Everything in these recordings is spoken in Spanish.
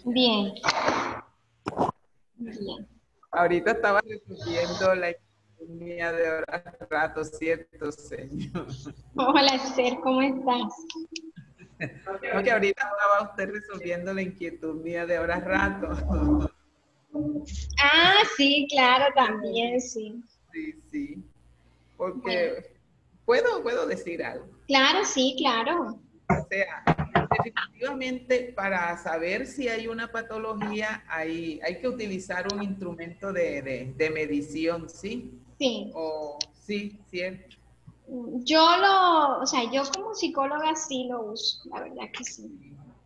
Bien, bien. Ahorita estaba resolviendo la economía de horas rato, ¿cierto, señor? Hola, Esther, ¿cómo estás? No, que ahorita estaba usted resolviendo la inquietud mía de horas rato. Ah, sí, claro, también, sí. Sí, sí. Bueno, Porque puedo decir algo. claro, sí, claro. O sea, definitivamente para saber si hay una patología hay que utilizar un instrumento de medición, ¿sí? Sí. O sí, cierto. O sea, yo como psicóloga sí lo uso, la verdad que sí.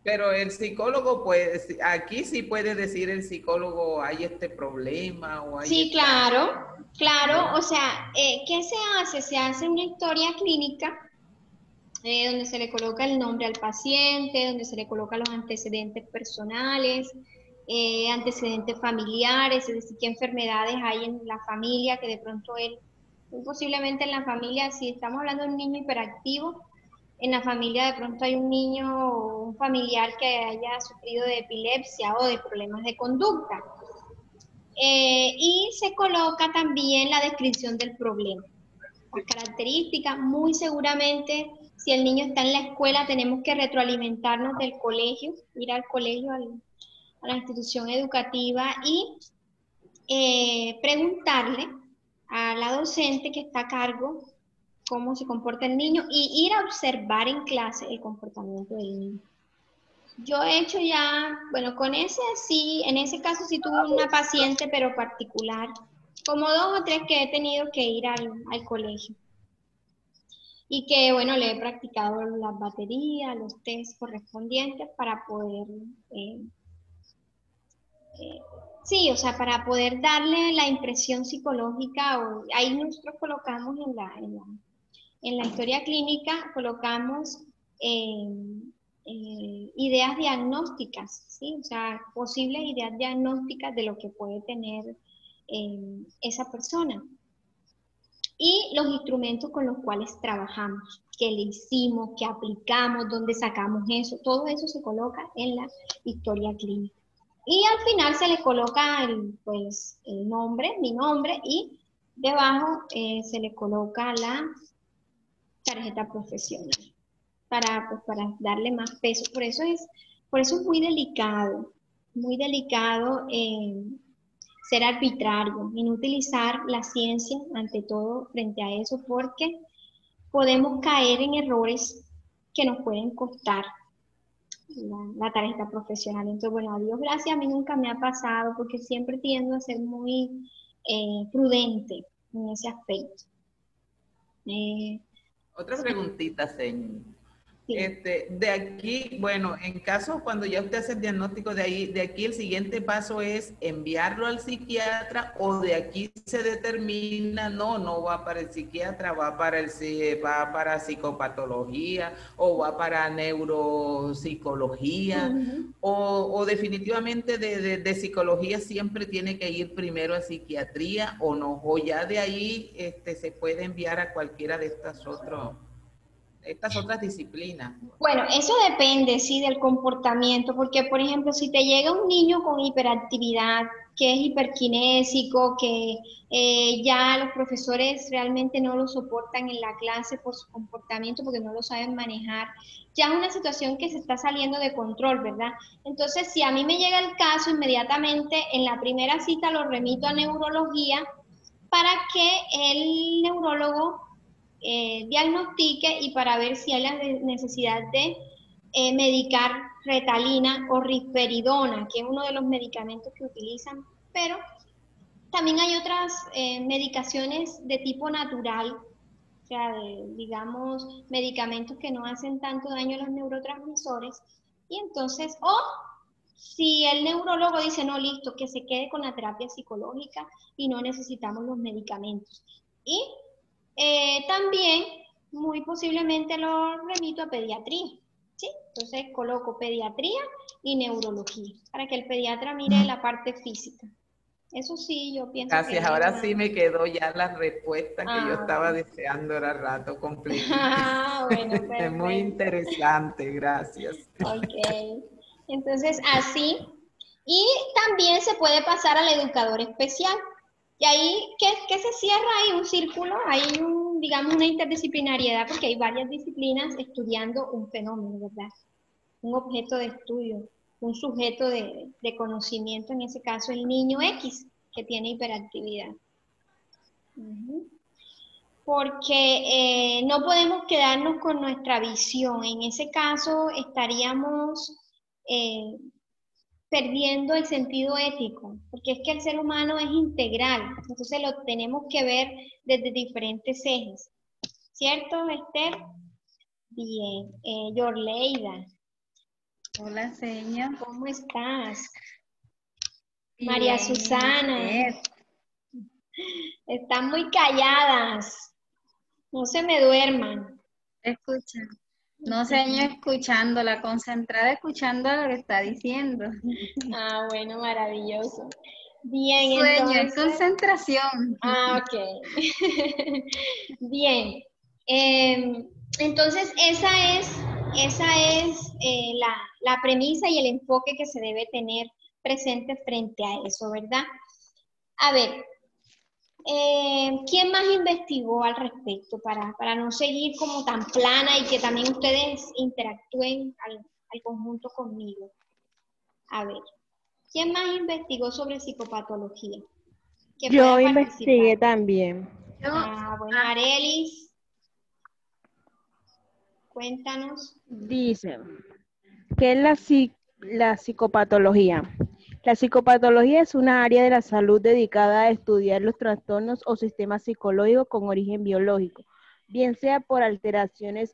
Pero el psicólogo puede, aquí sí puede decir el psicólogo, hay este problema o hay Sí, esta... claro, claro. Sí. O sea, ¿qué se hace? Se hace una historia clínica donde se le coloca el nombre al paciente, donde se le colocan los antecedentes personales, antecedentes familiares, es decir, qué enfermedades hay en la familia, que de pronto él, muy posiblemente en la familia, si estamos hablando de un niño hiperactivo, en la familia de pronto hay un niño o un familiar que haya sufrido de epilepsia o de problemas de conducta. Y se coloca también la descripción del problema. Las características, muy seguramente, si el niño está en la escuela, tenemos que retroalimentarnos del colegio, ir al colegio, a la institución educativa y preguntarle a la docente que está a cargo cómo se comporta el niño y ir a observar en clase el comportamiento del niño. Yo he hecho ya, bueno, con ese sí, en ese caso sí tuve una paciente, pero particular, como 2 o 3 que he tenido que ir al colegio. Y que, bueno, le he practicado las baterías, los test correspondientes para poder, eh, sí, o sea, para poder darle la impresión psicológica, o, ahí nosotros colocamos en la historia clínica, colocamos eh, ideas diagnósticas, ¿sí? O sea, posibles ideas diagnósticas de lo que puede tener esa persona. Y los instrumentos con los cuales trabajamos, qué le hicimos, qué aplicamos, dónde sacamos eso, todo eso se coloca en la historia clínica. Y al final se le coloca pues, el nombre, mi nombre, y debajo se le coloca la tarjeta profesional pues, para darle más peso. Por eso es muy delicado ser arbitrario y no utilizar la ciencia ante todo frente a eso, porque podemos caer en errores que nos pueden costar la tarjeta profesional. Entonces, bueno, a Dios gracias, a mí nunca me ha pasado porque siempre tiendo a ser muy prudente en ese aspecto. Otra preguntita, señor. Sí. De aquí, bueno, en caso cuando ya usted hace el diagnóstico de ahí, de aquí el siguiente paso es enviarlo al psiquiatra o de aquí se determina, no va para el psiquiatra, va para psicopatología o va para neuropsicología Uh-huh. o definitivamente de psicología siempre tiene que ir primero a psiquiatría o no, o ya de ahí se puede enviar a cualquiera de estas otras disciplinas. Bueno, eso depende, sí, del comportamiento, porque, por ejemplo, si te llega un niño con hiperactividad, que es hiperkinésico, que ya los profesores realmente no lo soportan en la clase por su comportamiento, porque no lo saben manejar, ya es una situación que se está saliendo de control, ¿verdad? Entonces, si a mí me llega el caso, inmediatamente en la primera cita lo remito a neurología para que el neurólogo diagnostique y para ver si hay la necesidad de medicar retalina o risperidona, que es uno de los medicamentos que utilizan, pero también hay otras medicaciones de tipo natural, o sea, digamos, medicamentos que no hacen tanto daño a los neurotransmisores, y entonces, o si el neurólogo dice, no, listo, que se quede con la terapia psicológica y no necesitamos los medicamentos. Y también, muy posiblemente lo remito a pediatría, ¿sí? Entonces coloco pediatría y neurología, para que el pediatra mire la parte física. Eso sí, yo pienso Gracias, que es ahora una... sí me quedó ya la respuesta que yo Ah, estaba bueno. deseando, era rato completita. Ah, bueno, Muy perfecto. interesante, gracias. Ok. Entonces, así. Y también se puede pasar al educador especial. Y ahí, ¿qué se cierra? Hay un círculo, hay digamos, una interdisciplinariedad, porque hay varias disciplinas estudiando un fenómeno, ¿verdad? Un objeto de estudio, un sujeto de conocimiento, en ese caso el niño X, que tiene hiperactividad. Ujú. Porque no podemos quedarnos con nuestra visión. En ese caso estaríamos eh, perdiendo el sentido ético, porque es que el ser humano es integral, entonces lo tenemos que ver desde diferentes ejes. ¿Cierto, Esther? Bien. Yorleida, Hola, señor. ¿cómo estás? María Bien, ¿y Susana, usted? están muy calladas, no se me duerman. Escucha. No, señor, escuchándola, concentrada escuchando lo que está diciendo. Ah, bueno, maravilloso. Bien, Sueño, es entonces, concentración. ok. Bien. Entonces, esa es la premisa y el enfoque que se debe tener presente frente a eso, ¿verdad? A ver, ¿quién más investigó al respecto para no seguir como tan plana y que también ustedes interactúen al conjunto conmigo? A ver, ¿quién más investigó sobre psicopatología? Que Yo pueda participar. investigué también. Yo, Ah, bueno, Arelis, cuéntanos. Dice, ¿qué es la psicopatología? La psicopatología es una área de la salud dedicada a estudiar los trastornos o sistemas psicológicos con origen biológico, bien sea por alteraciones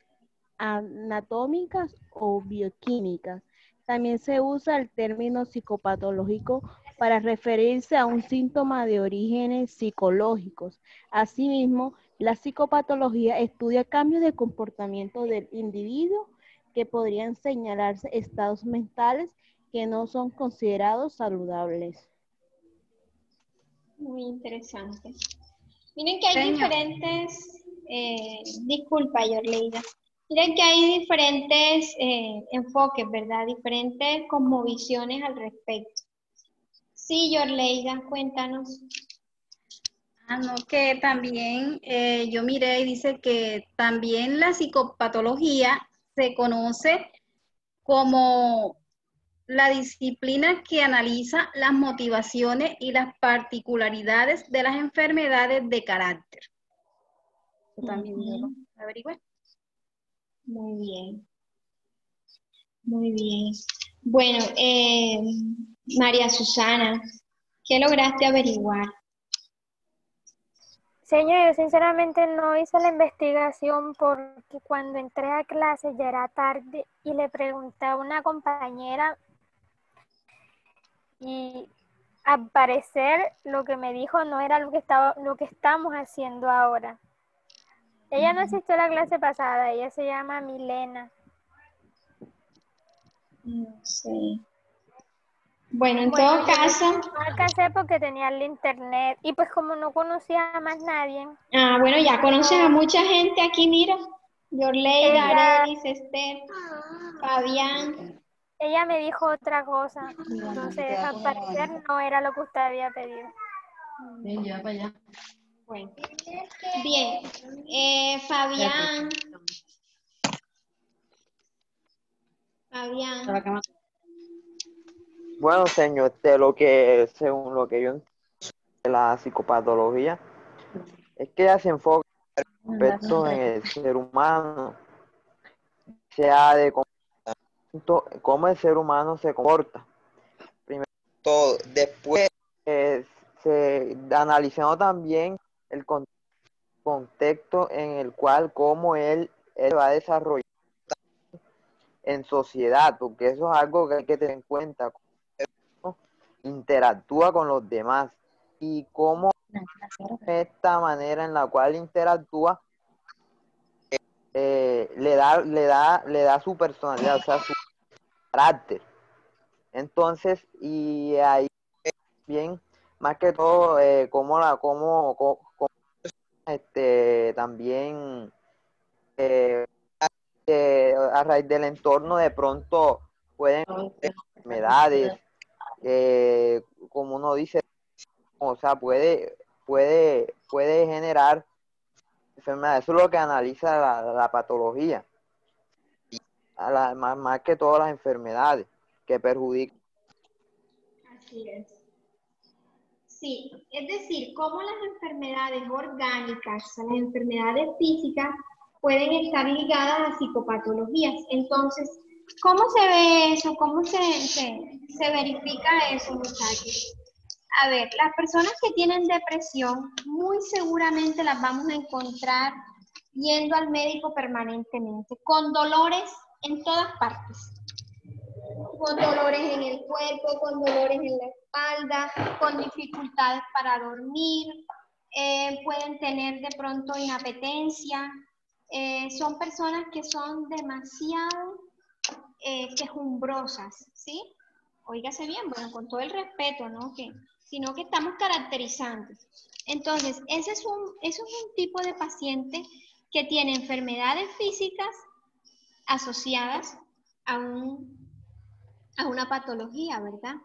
anatómicas o bioquímicas. También se usa el término psicopatológico para referirse a un síntoma de orígenes psicológicos. Asimismo, la psicopatología estudia cambios de comportamiento del individuo que podrían señalarse estados mentales que no son considerados saludables. Muy interesante. Miren que hay señor. diferentes, disculpa, Yorleida. Miren que hay diferentes enfoques, ¿verdad? Diferentes cosmovisiones al respecto. Sí, Yorleida, cuéntanos. Ah, no, que también yo miré y dice que también la psicopatología se conoce como la disciplina que analiza las motivaciones y las particularidades de las enfermedades de carácter. Eso también yo lo averigüé. Muy bien, muy bien. Bueno, María Susana, ¿qué lograste averiguar? Señor, yo sinceramente no hice la investigación porque cuando entré a clase ya era tarde y le pregunté a una compañera y al parecer lo que me dijo no era lo que estamos haciendo ahora. Ella no asistió a la clase pasada, ella se llama Milena. No sé. Bueno, en Bueno, todo yo caso, no alcancé porque tenía el internet y pues como no conocía a más nadie, bueno, ya conoces a dijo, mucha gente aquí, mira. Yorleida, ella, Arelis, Esther, Fabián. ella me dijo otra cosa, entonces al parecer no era lo que usted había pedido. Ven, ya para allá. Bueno, bien. Fabián, Fabián. Bueno, señor, según lo que yo entiendo de la psicopatología, es que ella se enfoca en aspectos en el ser humano, sea de cómo el ser humano se comporta. Primero todo, después se analizando también el contexto en el cual cómo él va a desarrollar en sociedad, porque eso es algo que hay que tener en cuenta, cómo interactúa con los demás y cómo esta manera en la cual interactúa le da su personalidad, o sea, su carácter. Entonces, y ahí bien, más que todo, también eh, a raíz del entorno de pronto pueden haber enfermedades como uno dice, o sea, puede generar enfermedades. Eso es lo que analiza la patología, más que todas las enfermedades que perjudican. Así es. Sí, es decir, cómo las enfermedades orgánicas, las enfermedades físicas, pueden estar ligadas a psicopatologías. Entonces, ¿cómo se ve eso? ¿Cómo se verifica eso, muchachos? A ver, las personas que tienen depresión, muy seguramente las vamos a encontrar yendo al médico permanentemente, con dolores en todas partes. Con dolores en el cuerpo, con dolores en la espalda, con dificultades para dormir, pueden tener de pronto inapetencia. Son personas que son demasiado quejumbrosas, ¿sí? Óigase bien, bueno, con todo el respeto, ¿no? Sino que estamos caracterizando. Entonces, ese es un tipo de paciente que tiene enfermedades físicas asociadas a una patología, ¿verdad?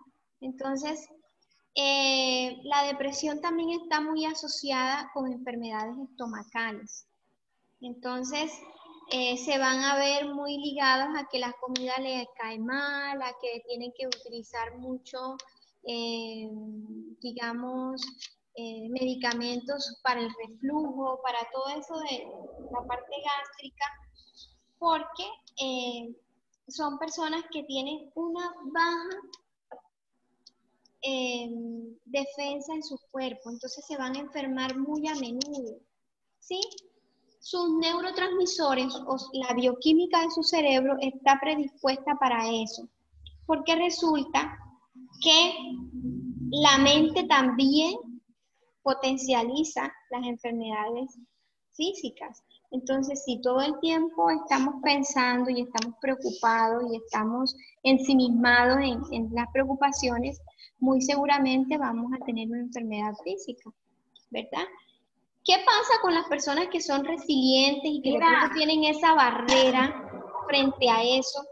Entonces, la depresión también está muy asociada con enfermedades estomacales. Entonces, se van a ver muy ligados a que la comida les cae mal, a que tienen que utilizar mucho, digamos, medicamentos para el reflujo, para todo eso de la parte gástrica, porque son personas que tienen una baja defensa en su cuerpo, entonces se van a enfermar muy a menudo, ¿sí? Sus neurotransmisores o la bioquímica de su cerebro está predispuesta para eso, porque resulta que la mente también potencializa las enfermedades físicas. Entonces, si todo el tiempo estamos pensando y estamos preocupados y estamos ensimismados en las preocupaciones, muy seguramente vamos a tener una enfermedad física, ¿verdad? ¿Qué pasa con las personas que son resilientes y que de pronto tienen esa barrera frente a eso?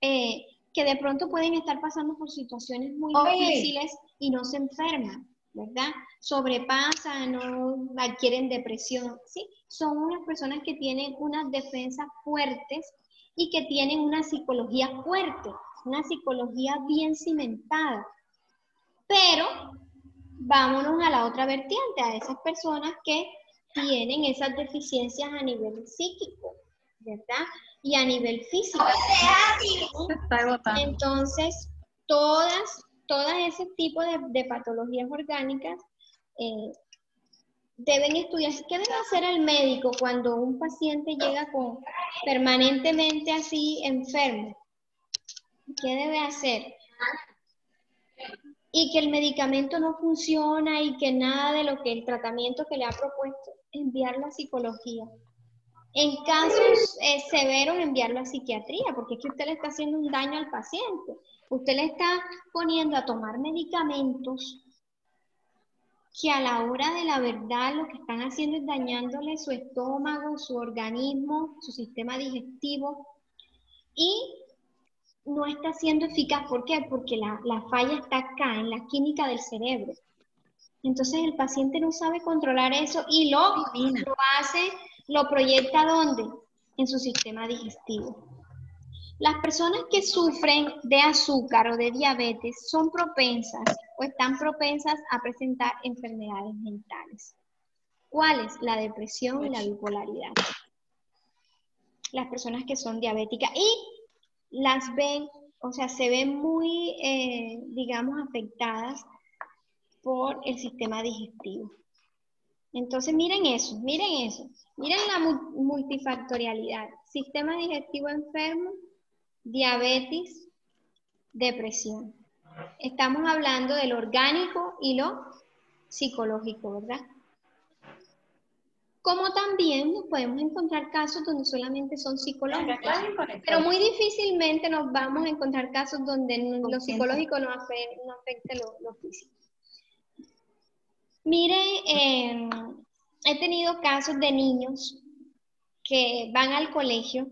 Que de pronto pueden estar pasando por situaciones muy difíciles y no se enferman, ¿verdad? Sobrepasan, no adquieren depresión, ¿sí? Son unas personas que tienen unas defensas fuertes y que tienen una psicología fuerte, una psicología bien cimentada. Pero vámonos a la otra vertiente, a esas personas que tienen esas deficiencias a nivel psíquico, ¿verdad? Y a nivel físico. Entonces, todas ese tipo de patologías orgánicas deben estudiar. ¿Qué debe hacer el médico cuando un paciente llega permanentemente así enfermo? ¿Qué debe hacer? Y que el medicamento no funciona y que nada de lo que el tratamiento que le ha propuesto, enviarlo a psicología. En casos severos, enviarlo a psiquiatría, porque es que usted le está haciendo un daño al paciente. Usted le está poniendo a tomar medicamentos que a la hora de la verdad lo que están haciendo es dañándole su estómago, su organismo, su sistema digestivo, y no está siendo eficaz. ¿Por qué? Porque la falla está acá, en la química del cerebro. Entonces el paciente no sabe controlar eso y lo proyecta ¿dónde? En su sistema digestivo. Las personas que sufren de azúcar o de diabetes son propensas o están propensas a presentar enfermedades mentales. ¿Cuáles? La depresión y la bipolaridad. Las personas que son diabéticas y las ven, o sea, se ven muy, digamos, afectadas por el sistema digestivo. Entonces, miren eso, miren la multifactorialidad. Sistema digestivo enfermo, diabetes, depresión. Estamos hablando de lo orgánico y lo psicológico, ¿verdad? Como también nos podemos encontrar casos donde solamente son psicológicos, pero muy difícilmente nos vamos a encontrar casos donde lo psicológico no afecte lo físico. Mire, he tenido casos de niños que van al colegio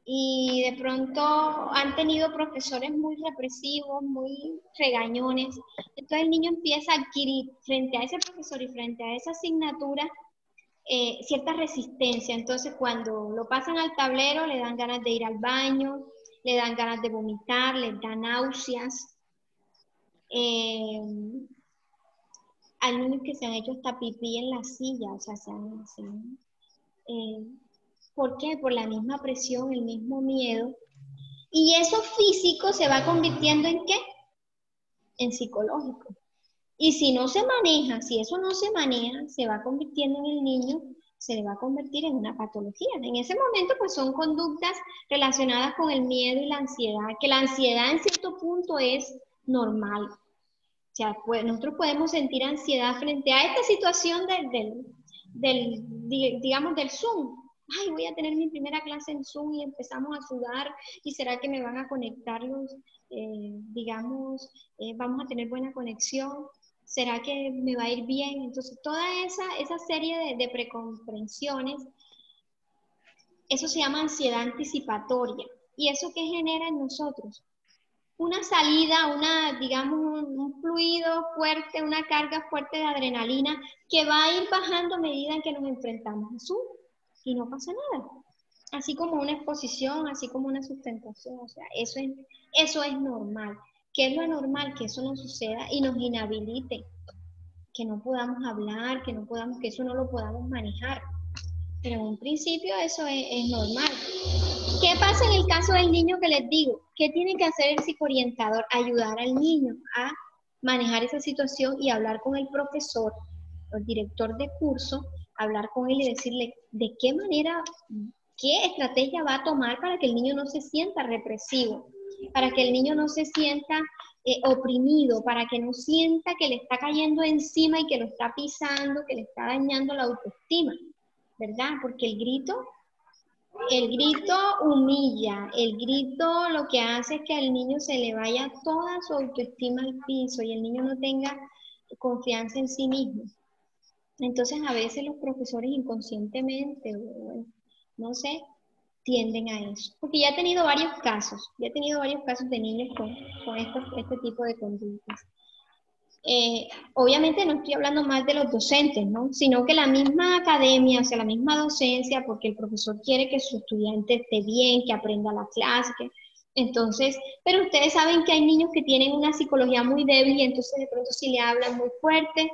y de pronto han tenido profesores muy represivos, muy regañones. Entonces el niño empieza a adquirir frente a ese profesor y frente a esa asignatura cierta resistencia. Entonces cuando lo pasan al tablero le dan ganas de ir al baño, le dan ganas de vomitar, les dan náuseas. Hay niños que se han hecho hasta pipí en la silla, o sea, ¿por qué? Por la misma presión, el mismo miedo. Y eso físico se va convirtiendo ¿en qué? En psicológico. Y si no se maneja, si eso no se maneja, se va convirtiendo en el niño, se le va a convertir en una patología. En ese momento, pues son conductas relacionadas con el miedo y la ansiedad, que la ansiedad en cierto punto es normal. O sea, pues, nosotros podemos sentir ansiedad frente a esta situación digamos, del Zoom. Ay, voy a tener mi primera clase en Zoom y empezamos a sudar, y será que me van a conectar vamos a tener buena conexión, será que me va a ir bien. Entonces, toda esa serie de precomprensiones, eso se llama ansiedad anticipatoria. ¿Y eso qué genera en nosotros? Una salida, digamos, un fluido fuerte, una carga fuerte de adrenalina que va a ir bajando a medida en que nos enfrentamos a Zoom y no pasa nada. Así como una exposición, así como una sustentación, o sea, eso es normal. ¿Qué es lo normal? Que eso no suceda y nos inhabilite, que no podamos hablar, que eso no lo podamos manejar. Pero en un principio eso es normal. ¿Qué pasa en el caso del niño que les digo? ¿Qué tiene que hacer el psicoorientador? Ayudar al niño a manejar esa situación y hablar con el profesor, el director de curso, hablar con él y decirle de qué manera, qué estrategia va a tomar para que el niño no se sienta represivo, para que el niño no se sienta oprimido, para que no sienta que le está cayendo encima y que lo está pisando, que le está dañando la autoestima, ¿verdad? Porque el grito humilla, el grito lo que hace es que al niño se le vaya toda su autoestima al piso y el niño no tenga confianza en sí mismo. Entonces a veces los profesores inconscientemente, no sé, tienden a eso. Porque ya he tenido varios casos de niños con este tipo de conductas. Obviamente no estoy hablando más de los docentes, ¿no? Sino que la misma academia, o sea, la misma docencia, porque el profesor quiere que su estudiante esté bien, que aprenda la clase, entonces, pero ustedes saben que hay niños que tienen una psicología muy débil y entonces de pronto si le hablan muy fuerte,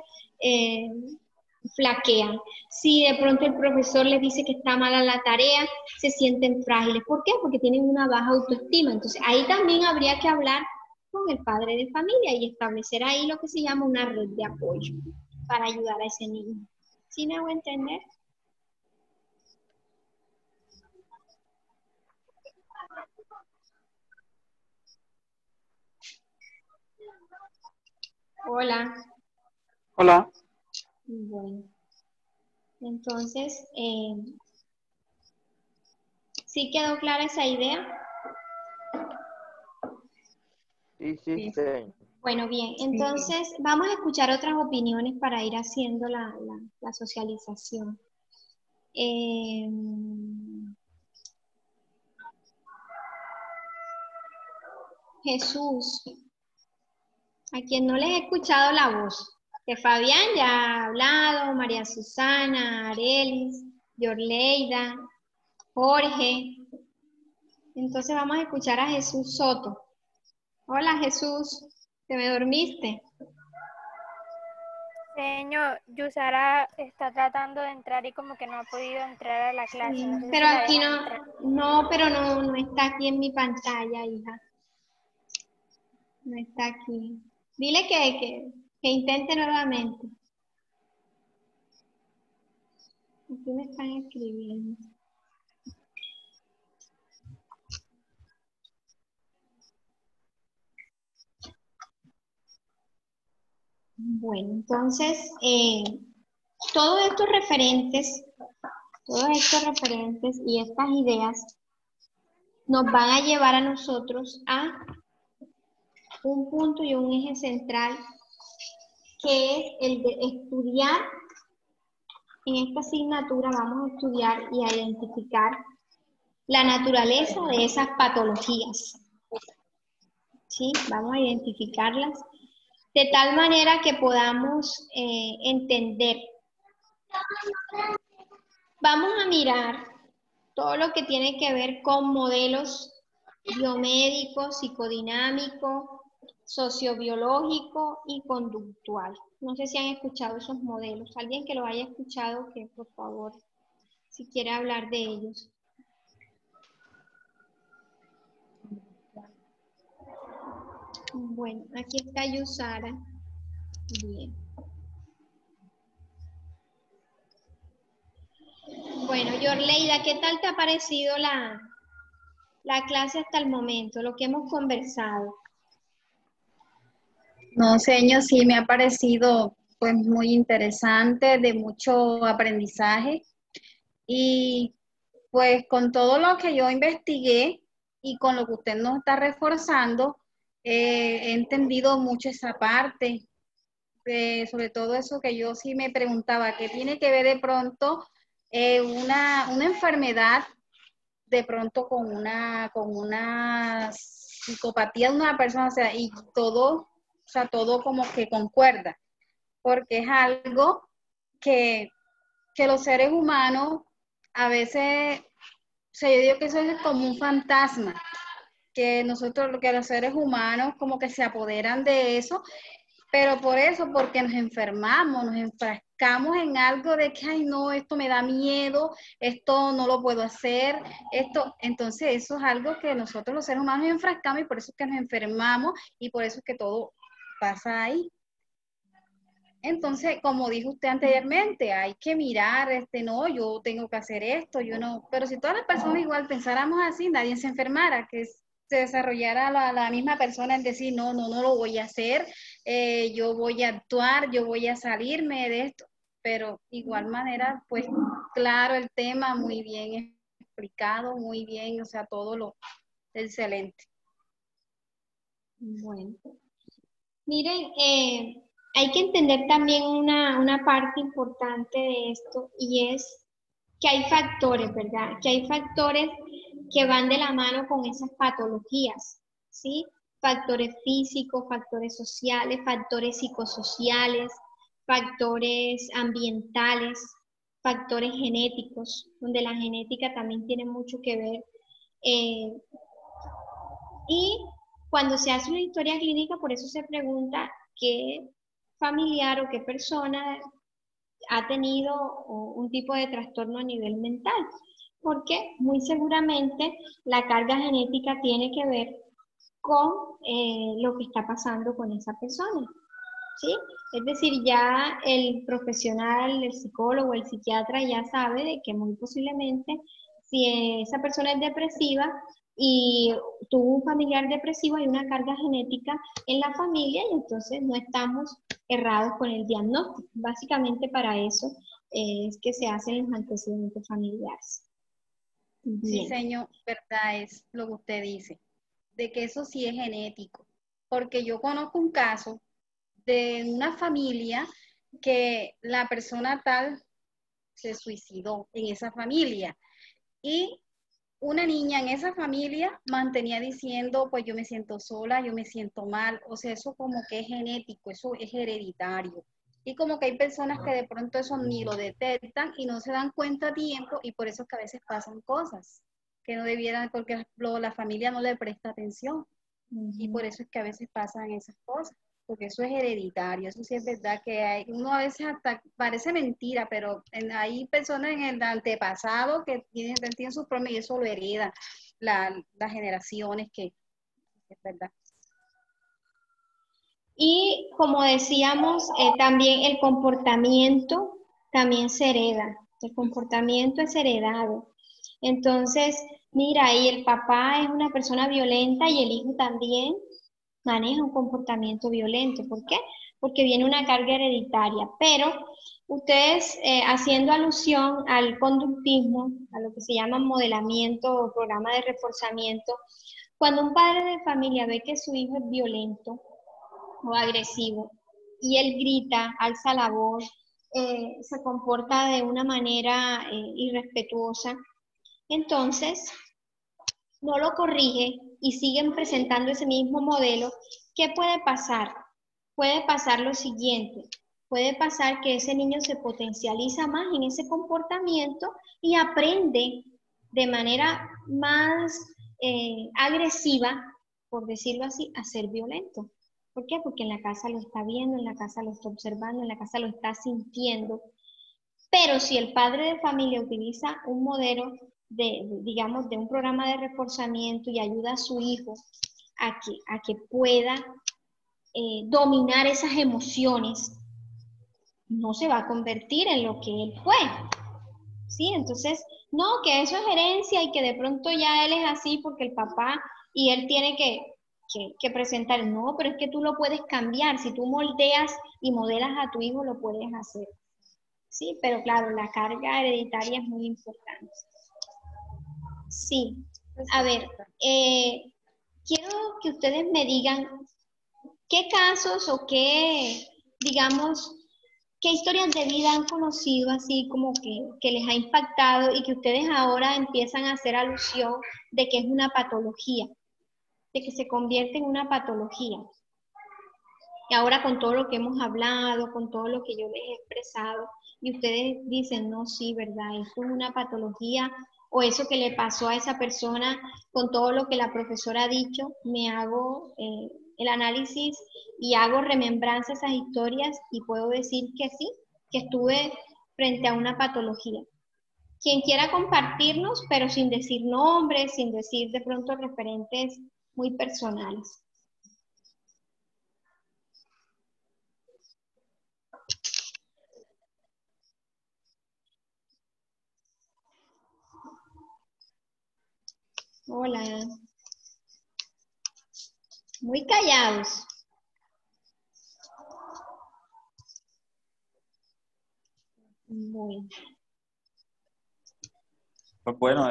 flaquean. Si de pronto el profesor les dice que está mala la tarea, se sienten frágiles. ¿Por qué? Porque tienen una baja autoestima. Entonces, ahí también habría que hablar con el padre de familia y establecer ahí lo que se llama una red de apoyo para ayudar a ese niño. ¿Sí me hago entender? Hola. Hola. Bueno. Entonces, ¿sí quedó clara esa idea? Sí. Bueno, bien, entonces vamos a escuchar otras opiniones para ir haciendo la socialización. Jesús, a quien no les he escuchado la voz, que Fabián ya ha hablado, María Susana, Arelis, Yorleida, Jorge. Entonces vamos a escuchar a Jesús Soto. Hola Jesús, ¿te me dormiste? Señor, Yusara está tratando de entrar y como que no ha podido entrar a la clase. Sí, No sé pero si la aquí dejan entrar. no está aquí en mi pantalla, hija. No está aquí. Dile que intente nuevamente. Aquí me están escribiendo. Bueno, entonces, todos estos referentes y estas ideas nos van a llevar a nosotros a un punto y un eje central, que es el de estudiar. En esta asignatura vamos a estudiar y a identificar la naturaleza de esas patologías. ¿Sí? Vamos a identificarlas de tal manera que podamos entender. Vamos a mirar todo lo que tiene que ver con modelos biomédicos, psicodinámico, sociobiológico y conductual. No sé si han escuchado esos modelos. Alguien que lo haya escuchado, que por favor, si quiere hablar de ellos. Bueno, aquí está Yusara. Bien. Bueno, Yorleida, ¿qué tal te ha parecido la clase hasta el momento, lo que hemos conversado? No, señor, sí me ha parecido pues muy interesante, de mucho aprendizaje y pues con todo lo que yo investigué y con lo que usted nos está reforzando, he entendido mucho esa parte, sobre todo eso que yo sí me preguntaba, ¿qué tiene que ver de pronto una enfermedad de pronto con una psicopatía de una persona, o sea, y todo, o sea, todo como que concuerda, porque es algo que los seres humanos a veces, o sea, yo digo que eso es como un fantasma, que nosotros, que los seres humanos como que se apoderan de eso, pero por eso, porque nos enfermamos, nos enfrascamos en algo de que, ay, no, esto me da miedo, esto no lo puedo hacer, esto, entonces eso es algo que nosotros los seres humanos nos enfrascamos y por eso es que nos enfermamos y por eso es que todo pasa ahí. Entonces, como dijo usted anteriormente, hay que mirar, no, yo tengo que hacer esto, yo no, pero si todas las personas igual pensáramos así, nadie se enfermara, que se desarrollara la misma persona en decir, no, no, no lo voy a hacer, yo voy a actuar, yo voy a salirme de esto, pero igual manera, pues claro, el tema muy bien explicado, muy bien, o sea, todo lo excelente. Bueno, miren, hay que entender también una parte importante de esto y es que hay factores, ¿verdad? Que hay factores que van de la mano con esas patologías, ¿sí? Factores físicos, factores sociales, factores psicosociales, factores ambientales, factores genéticos, donde la genética también tiene mucho que ver. Y cuando se hace una historia clínica, por eso se pregunta qué familiar o qué persona ha tenido un tipo de trastorno a nivel mental, porque muy seguramente la carga genética tiene que ver con lo que está pasando con esa persona, ¿sí? Es decir, ya el profesional, el psicólogo, el psiquiatra ya sabe de que muy posiblemente si esa persona es depresiva y tuvo un familiar depresivo, hay una carga genética en la familia y entonces no estamos errados con el diagnóstico. Básicamente para eso es que se hacen los antecedentes familiares. Bien. Sí, señor, verdad es lo que usted dice, de que eso sí es genético, porque yo conozco un caso de una familia que la persona tal se suicidó en esa familia y una niña en esa familia mantenía diciendo, pues yo me siento sola, yo me siento mal, o sea, eso como que es genético, eso es hereditario. Y como que hay personas que de pronto eso ni lo detectan y no se dan cuenta a tiempo y por eso es que a veces pasan cosas que no debieran, porque la familia no le presta atención. Y por eso es que a veces pasan esas cosas, porque eso es hereditario, eso sí es verdad que hay, uno a veces hasta parece mentira, pero hay personas en el antepasado que tienen sus problemas y eso lo hereda las generaciones, que es verdad. Y como decíamos, también el comportamiento también se hereda, el comportamiento es heredado. Entonces, mira, ahí el papá es una persona violenta y el hijo también maneja un comportamiento violento. ¿Por qué? Porque viene una carga hereditaria. Pero ustedes, haciendo alusión al conductismo, a lo que se llama modelamiento o programa de reforzamiento, cuando un padre de familia ve que su hijo es violento o agresivo y él grita, alza la voz, se comporta de una manera irrespetuosa, entonces no lo corrige y siguen presentando ese mismo modelo, ¿qué puede pasar? Puede pasar lo siguiente, puede pasar que ese niño se potencializa más en ese comportamiento y aprende de manera más agresiva, por decirlo así, a ser violento. ¿Por qué? Porque en la casa lo está viendo, en la casa lo está observando, en la casa lo está sintiendo. Pero si el padre de familia utiliza un modelo digamos, de un programa de reforzamiento y ayuda a su hijo a que pueda dominar esas emociones, no se va a convertir en lo que él fue. ¿Sí? Entonces, no, que eso es herencia y que de pronto ya él es así porque el papá y él tiene que presentar. No, pero es que tú lo puedes cambiar. Si tú moldeas y modelas a tu hijo, lo puedes hacer. Sí, pero claro, la carga hereditaria es muy importante. Sí, a ver, quiero que ustedes me digan qué casos o qué, digamos, qué historias de vida han conocido así como que les ha impactado y que ustedes ahora empiezan a hacer alusión de que es una patología, de que se convierte en una patología. Y ahora con todo lo que hemos hablado, con todo lo que yo les he expresado, y ustedes dicen, no, sí, ¿verdad? Esto es una patología, o eso que le pasó a esa persona, con todo lo que la profesora ha dicho, me hago el análisis y hago remembranza a esas historias y puedo decir que sí, que estuve frente a una patología. Quien quiera compartirnos, pero sin decir nombres, sin decir de pronto referentes muy personales. Hola. Muy callados. Muy. Pues bueno,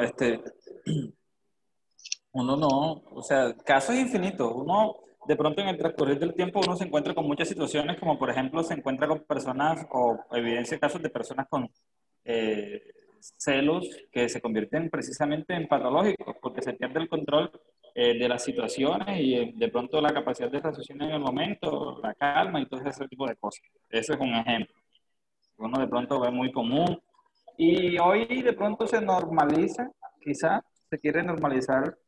uno no, o sea, casos infinitos. Uno, de pronto en el transcurrir del tiempo, uno se encuentra con muchas situaciones, como por ejemplo se encuentra con personas o evidencia casos de personas con celos que se convierten precisamente en patológicos, porque se pierde el control de las situaciones y de pronto la capacidad de raciocinio en el momento, la calma y todo ese tipo de cosas. Ese es un ejemplo. Uno de pronto ve muy común. Y hoy de pronto se normaliza, quizá se quiere normalizar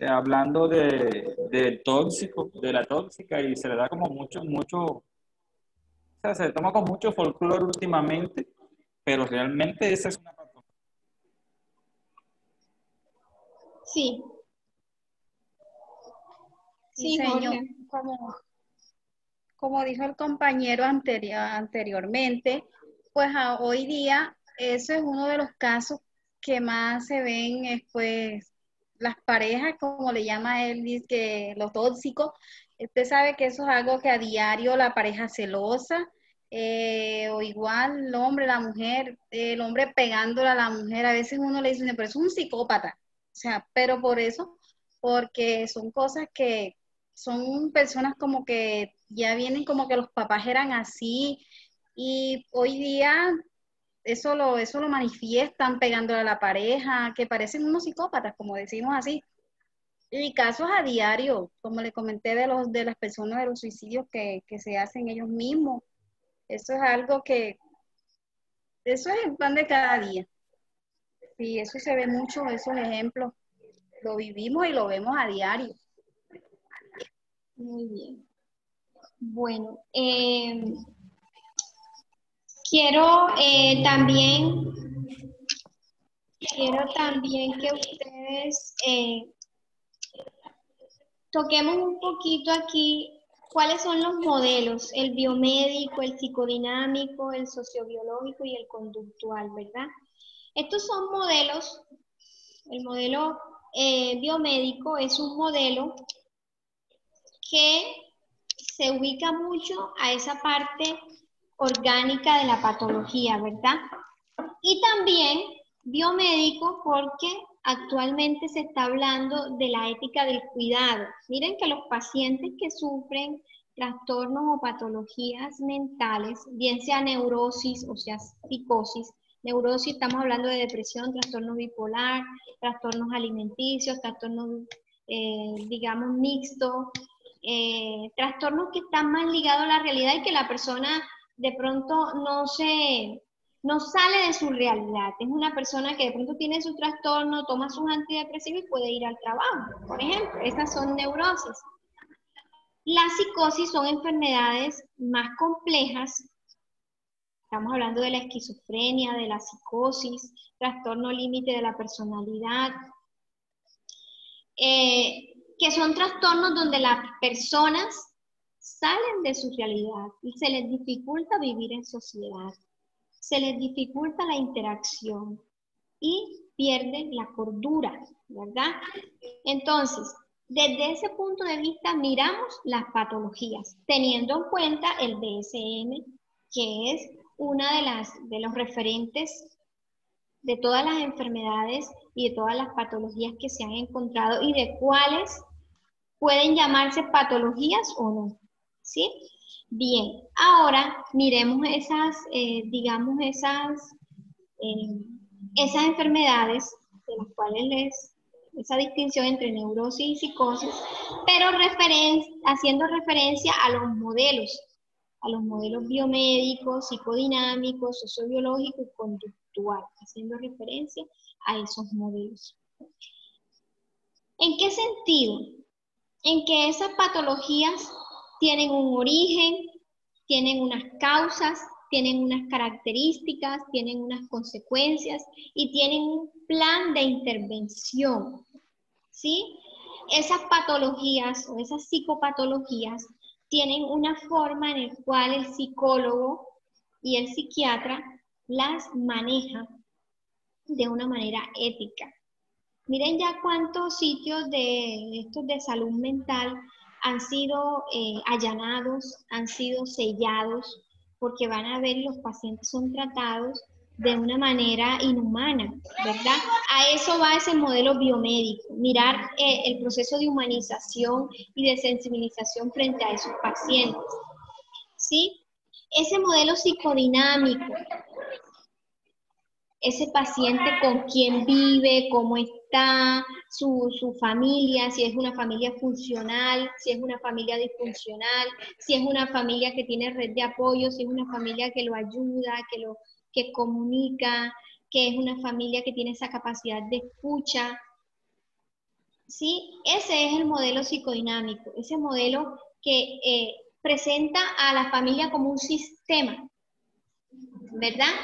hablando de tóxico, de la tóxica, y se le da como o sea, se toma con mucho folclore últimamente, pero realmente esa es una patología. Sí. Sí, Señor, Jorge. como dijo el compañero anteriormente, pues hoy día eso es uno de los casos que más se ven, pues, las parejas, como le llama él, dice que los tóxicos. Usted sabe que eso es algo que a diario la pareja celosa, o igual el hombre, la mujer, el hombre pegándole a la mujer, a veces uno le dice, pero es un psicópata, o sea, pero por eso, porque son cosas que son personas como que ya vienen como que los papás eran así y hoy día eso lo manifiestan pegándole a la pareja, que parecen unos psicópatas, como decimos así. Y casos a diario, como le comenté de las personas de los suicidios que se hacen ellos mismos. Eso es algo eso es el pan de cada día. Sí, eso se ve mucho, esos ejemplos. Lo vivimos y lo vemos a diario. Muy bien. Bueno, quiero también que ustedes toquemos un poquito aquí cuáles son los modelos, el biomédico, el psicodinámico, el sociobiológico y el conductual, ¿verdad? Estos son modelos, el modelo biomédico es un modelo que se ubica mucho a esa parte orgánica de la patología, ¿verdad? Y también biomédico porque actualmente se está hablando de la ética del cuidado. Miren que los pacientes que sufren trastornos o patologías mentales, bien sea neurosis o sea psicosis, Neurosis, estamos hablando de depresión, trastorno bipolar, trastornos alimenticios, trastornos, digamos, mixtos, trastornos que están más ligados a la realidad y que la persona de pronto no sale de su realidad. Es una persona que de pronto tiene su trastorno, toma sus antidepresivos y puede ir al trabajo, por ejemplo. Esas son neurosis. La psicosis son enfermedades más complejas. Estamos hablando de la esquizofrenia, de la psicosis, trastorno límite de la personalidad, que son trastornos donde las personas salen de su realidad y se les dificulta vivir en sociedad, se les dificulta la interacción y pierden la cordura, ¿verdad? Entonces, desde ese punto de vista miramos las patologías, teniendo en cuenta el DSM, que es una de los referentes de todas las enfermedades y de todas las patologías que se han encontrado y de cuáles pueden llamarse patologías o no, ¿sí? Bien, ahora miremos esas, digamos, esas enfermedades de las cuales esa distinción entre neurosis y psicosis, pero haciendo referencia a los modelos biomédicos, psicodinámicos, sociobiológicos y conductuales, haciendo referencia a esos modelos. ¿En qué sentido? En que esas patologías tienen un origen, tienen unas causas, tienen unas características, tienen unas consecuencias y tienen un plan de intervención, ¿sí? Esas patologías o esas psicopatologías tienen una forma en la cual el psicólogo y el psiquiatra las maneja de una manera ética. Miren ya cuántos sitios de estos de salud mental han sido allanados, han sido sellados, porque van a ver los pacientes son tratados de una manera inhumana, ¿verdad? A eso va ese modelo biomédico, mirar el proceso de humanización y de sensibilización frente a esos pacientes, ¿sí? Ese modelo psicodinámico, ese paciente con quién vive, cómo está, su familia, si es una familia funcional, si es una familia disfuncional, si es una familia que tiene red de apoyo, si es una familia que lo ayuda, que comunica, que es una familia que tiene esa capacidad de escucha. ¿Sí? Ese es el modelo psicodinámico, ese modelo que presenta a la familia como un sistema, ¿verdad?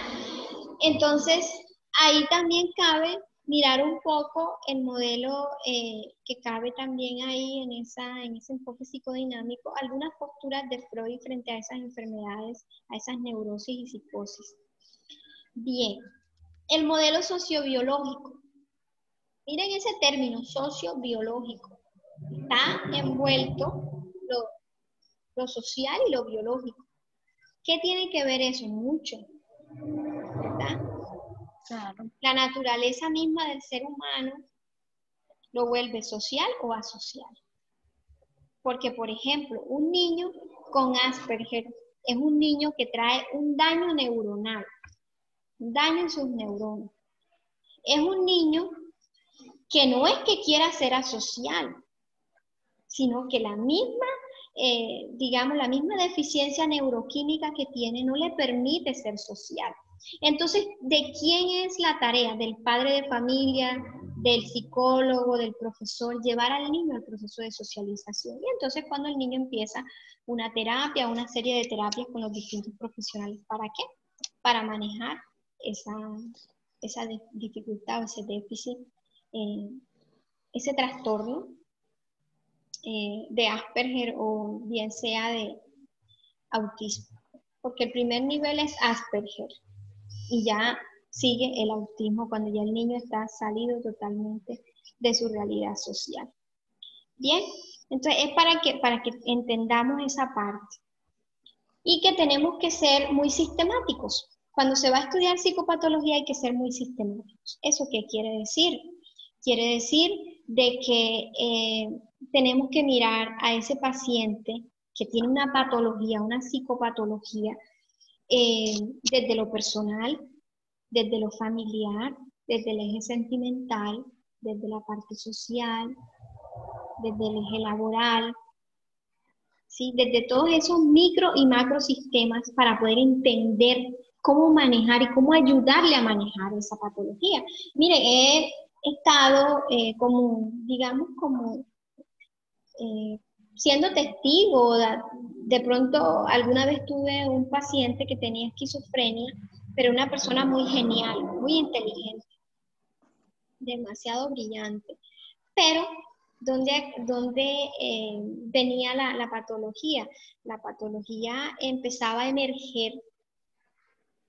Entonces, ahí también cabe mirar un poco el modelo que cabe también ahí en ese enfoque psicodinámico, algunas posturas de Freud frente a esas enfermedades, a esas neurosis y psicosis. Bien, el modelo sociobiológico. Miren ese término, sociobiológico. Está envuelto lo social y lo biológico. ¿Qué tiene que ver eso? Mucho, ¿verdad? Claro. La naturaleza misma del ser humano lo vuelve social o asocial. Porque, por ejemplo, un niño con Asperger es un niño que trae un daño neuronal, un daño en sus neuronas. Es un niño que no es que quiera ser asocial, sino que la misma, digamos, la misma deficiencia neuroquímica que tiene no le permite ser social. Entonces, ¿de quién es la tarea? Del padre de familia, del psicólogo, del profesor, llevar al niño al proceso de socialización. Y entonces cuando el niño empieza una terapia, una serie de terapias con los distintos profesionales, ¿para qué? Para manejar esa dificultad, ese déficit, ese trastorno de Asperger o bien sea de autismo. Porque el primer nivel es Asperger y ya sigue el autismo cuando ya el niño está salido totalmente de su realidad social. Bien, entonces es para que entendamos esa parte. Y que tenemos que ser muy sistemáticos. Cuando se va a estudiar psicopatología hay que ser muy sistemáticos. ¿Eso qué quiere decir? Quiere decir de que tenemos que mirar a ese paciente que tiene una patología, una psicopatología, desde lo personal, desde lo familiar, desde el eje sentimental, desde la parte social, desde el eje laboral, ¿sí? Desde todos esos micro y macro sistemas para poder entender cómo manejar y cómo ayudarle a manejar esa patología. Mire, he estado siendo testigo, de pronto alguna vez tuve un paciente que tenía esquizofrenia, pero una persona muy genial, muy inteligente, demasiado brillante, pero ¿dónde venía la patología? La patología empezaba a emerger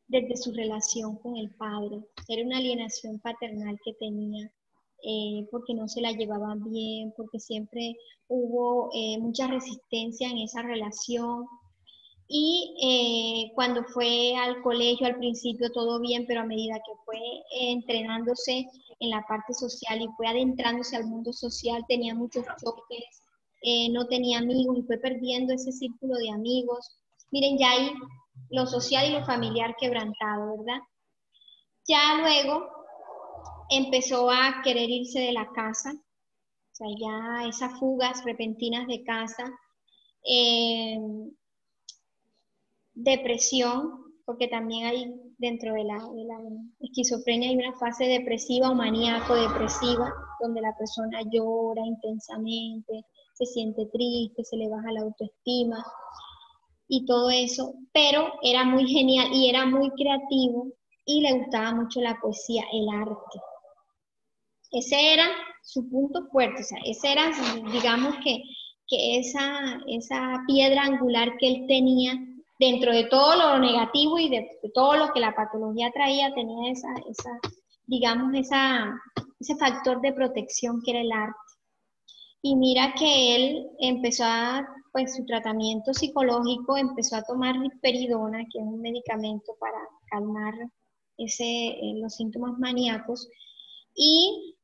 desde su relación con el padre. Era una alienación paternal que tenía, porque no se la llevaban bien, porque siempre hubo mucha resistencia en esa relación. Y cuando fue al colegio, al principio todo bien, pero a medida que fue entrenándose en la parte social y fue adentrándose al mundo social, tenía muchos choques, no tenía amigos y fue perdiendo ese círculo de amigos. Miren, ya ahí lo social y lo familiar quebrantado, ¿verdad? Ya luego empezó a querer irse de la casa, o sea, ya esas fugas repentinas de casa, depresión, porque también hay dentro de la esquizofrenia hay una fase depresiva o maníaco-depresiva, donde la persona llora intensamente, se siente triste, se le baja la autoestima y todo eso, pero era muy genial y era muy creativo y le gustaba mucho la poesía, el arte. Ese era su punto fuerte, o sea, ese era, digamos que esa piedra angular que él tenía dentro de todo lo negativo y de todo lo que la patología traía, tenía digamos, ese factor de protección que era el arte. Y mira que él empezó pues su tratamiento psicológico, empezó a tomar risperidona, que es un medicamento para calmar los síntomas maníacos, y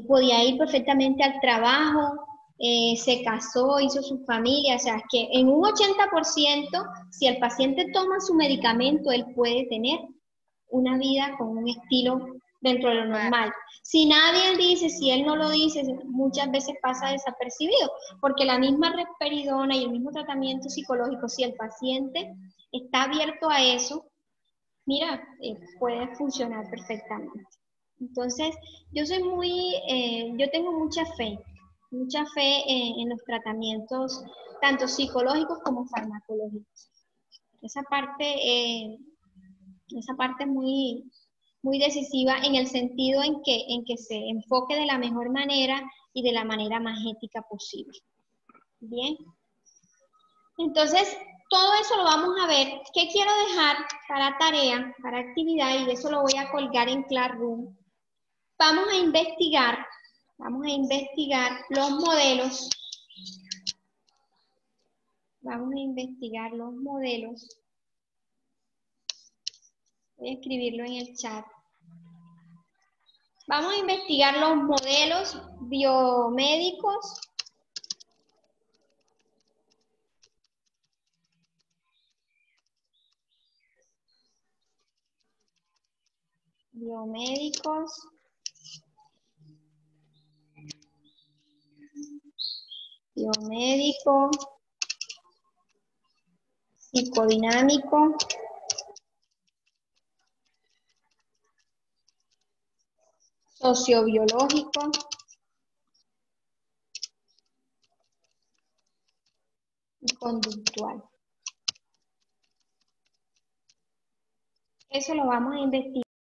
podía ir perfectamente al trabajo, se casó, hizo su familia, o sea, que en un 80%, si el paciente toma su medicamento, él puede tener una vida con un estilo dentro de lo normal. Si nadie dice, si él no lo dice, muchas veces pasa desapercibido, porque la misma risperidona y el mismo tratamiento psicológico, si el paciente está abierto a eso, mira, puede funcionar perfectamente. Entonces, yo tengo mucha fe en los tratamientos, tanto psicológicos como farmacológicos. Esa parte es muy, muy decisiva en el sentido en que se enfoque de la mejor manera y de la manera más ética posible. Bien. Entonces, todo eso lo vamos a ver. ¿Qué quiero dejar para tarea, para actividad? Y eso lo voy a colgar en Classroom. Vamos a investigar los modelos. Vamos a investigar los modelos. Voy a escribirlo en el chat. Vamos a investigar los modelos biomédicos biomédico, psicodinámico, sociobiológico y conductual. Eso lo vamos a investigar.